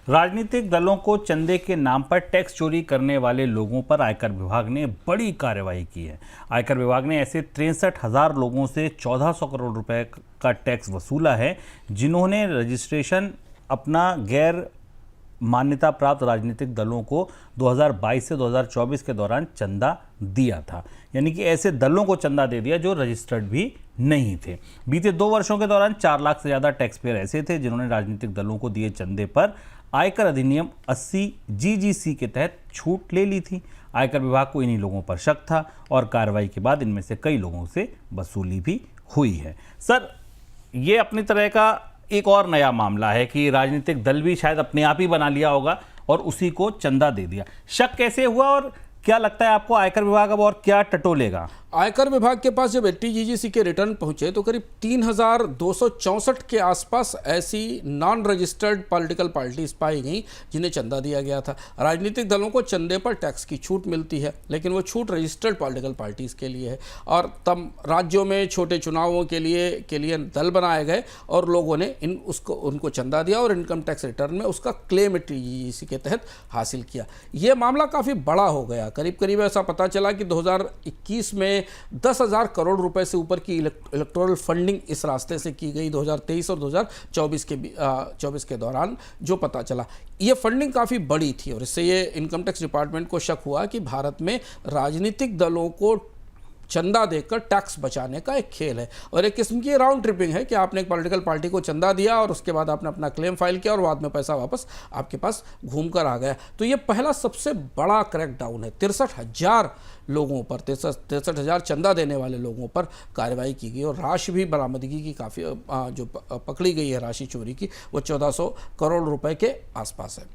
राजनीतिक दलों को चंदे के नाम पर टैक्स चोरी करने वाले लोगों पर आयकर विभाग ने बड़ी कार्रवाई की है। आयकर विभाग ने ऐसे 63,000 लोगों से 1400 करोड़ रुपए का टैक्स वसूला है, जिन्होंने रजिस्ट्रेशन अपना गैर मान्यता प्राप्त राजनीतिक दलों को 2022 से 2024 के दौरान चंदा दिया था। यानी कि ऐसे दलों को चंदा दे दिया जो रजिस्टर्ड भी नहीं थे। बीते 2 वर्षों के दौरान 4 लाख से ज़्यादा टैक्स पेयर ऐसे थे जिन्होंने राजनीतिक दलों को दिए चंदे पर आयकर अधिनियम 80 GGC के तहत छूट ले ली थी। आयकर विभाग को इन्हीं लोगों पर शक था और कार्रवाई के बाद इनमें से कई लोगों से वसूली भी हुई है। सर, ये अपनी तरह का एक और नया मामला है कि राजनीतिक दल भी शायद अपने आप ही बना लिया होगा और उसी को चंदा दे दिया। शक कैसे हुआ और क्या लगता है आपको आयकर विभाग अब और क्या टटोलेगा? आयकर विभाग के पास जब 80 GGC के रिटर्न पहुंचे तो करीब 3,264 के आसपास ऐसी नॉन रजिस्टर्ड पॉलिटिकल पार्टीज पाई गई जिन्हें चंदा दिया गया था। राजनीतिक दलों को चंदे पर टैक्स की छूट मिलती है, लेकिन वो छूट रजिस्टर्ड पॉलिटिकल पार्टीज के लिए है। और तब राज्यों में छोटे चुनावों के लिए दल बनाए गए और लोगों ने उनको चंदा दिया और इनकम टैक्स रिटर्न में उसका क्लेम 80 GGC के तहत हासिल किया। ये मामला काफ़ी बड़ा हो गया। करीब ऐसा पता चला कि 2021 में 10,000 करोड़ रुपए से ऊपर की इलेक्टोरल फंडिंग इस रास्ते से की गई 2023 और 2024 के दौरान जो पता चला। ये फंडिंग काफ़ी बड़ी थी और इससे ये इनकम टैक्स डिपार्टमेंट को शक हुआ कि भारत में राजनीतिक दलों को चंदा देकर टैक्स बचाने का एक खेल है और एक किस्म की राउंड ट्रिपिंग है कि आपने एक पॉलिटिकल पार्टी को चंदा दिया और उसके बाद आपने अपना क्लेम फाइल किया और बाद में पैसा वापस आपके पास घूम कर आ गया। तो ये पहला सबसे बड़ा क्रैकडाउन है। 63,000 लोगों पर 63,000 चंदा देने वाले लोगों पर कार्रवाई की गई और राशि भी बरामदगी की काफ़ी जो पकड़ी गई है राशि चोरी की वो 1400 करोड़ रुपए के आसपास है।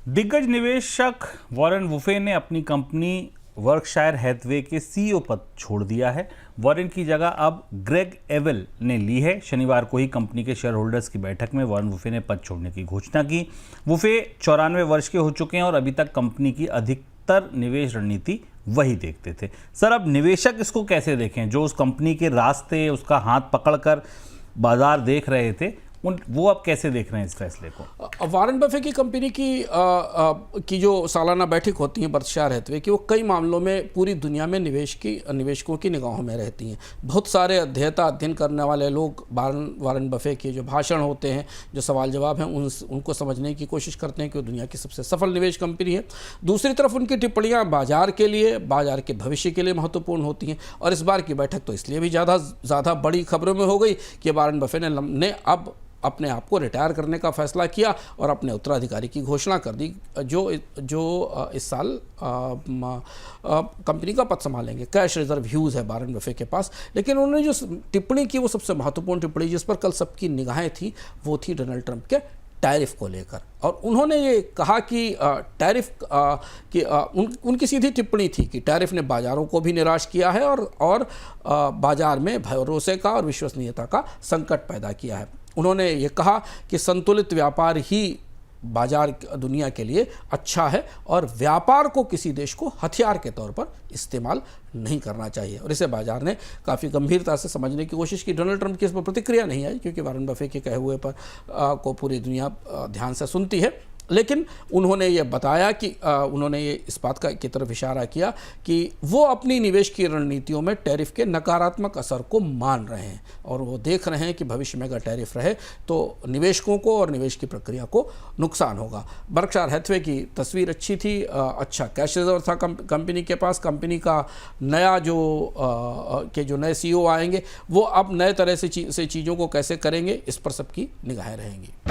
दिग्गज निवेशक वॉरेन बुफे ने अपनी कंपनी वर्कशायर हैथवे के CEO पद छोड़ दिया है। वॉरेन की जगह अब ग्रेग एवेल ने ली है। शनिवार को ही कंपनी के शेयर होल्डर्स की बैठक में वॉरेन बुफे ने पद छोड़ने की घोषणा की। बुफे 94 वर्ष के हो चुके हैं और अभी तक कंपनी की अधिकतर निवेश रणनीति वही देखते थे। सर, अब निवेशक इसको कैसे देखें? जो उस कंपनी के रास्ते उसका हाथ पकड़कर बाजार देख रहे थे, वो अब कैसे देख रहे हैं इस फैसले को? वॉरेन बफे की कंपनी की जो सालाना बैठक होती है बर्कशायर हैथवे की, वो कई मामलों में पूरी दुनिया में निवेशकों की निगाहों में रहती हैं। बहुत सारे अध्ययन करने वाले लोग वॉरेन बफे के जो भाषण होते हैं, जो सवाल जवाब हैं, उनको समझने की कोशिश करते हैं कि वो दुनिया की सबसे सफल निवेश कंपनी है। दूसरी तरफ उनकी टिप्पणियाँ बाजार के भविष्य के लिए महत्वपूर्ण होती हैं और इस बार की बैठक तो इसलिए भी ज़्यादा बड़ी खबरों में हो गई कि वॉरेन बफे ने अब अपने आप को रिटायर करने का फैसला किया और अपने उत्तराधिकारी की घोषणा कर दी जो इस साल कंपनी का पद संभालेंगे। कैश रिजर्व ह्यूज है वॉरेन बफे के पास, लेकिन उन्होंने जो टिप्पणी की वो सबसे महत्वपूर्ण टिप्पणी जिस पर कल सबकी निगाहें थी वो थी डोनाल्ड ट्रंप के टैरिफ को लेकर। और उन्होंने ये कहा कि टैरिफ उनकी सीधी टिप्पणी थी कि टैरिफ ने बाजारों को भी निराश किया है और बाजार में भरोसे का और विश्वसनीयता का संकट पैदा किया है। उन्होंने ये कहा कि संतुलित व्यापार ही बाजार दुनिया के लिए अच्छा है और व्यापार को किसी देश को हथियार के तौर पर इस्तेमाल नहीं करना चाहिए और इसे बाजार ने काफ़ी गंभीरता से समझने की कोशिश की। डोनाल्ड ट्रंप की इस पर प्रतिक्रिया नहीं आई क्योंकि वॉरेन बफे के कहे हुए पर को पूरी दुनिया ध्यान से सुनती है, लेकिन उन्होंने ये बताया कि उन्होंने ये इस बात की तरफ इशारा किया कि वो अपनी निवेश की रणनीतियों में टैरिफ के नकारात्मक असर को मान रहे हैं और वो देख रहे हैं कि भविष्य में अगर टैरिफ रहे तो निवेशकों को और निवेश की प्रक्रिया को नुकसान होगा। बर्कशायर हैथवे की तस्वीर अच्छी थी, अच्छा कैश रिजर्व था कंपनी के पास। कंपनी का जो नए CEO आएंगे वो अब नए तरह से चीज़ों को कैसे करेंगे इस पर सबकी निगाहें रहेंगी।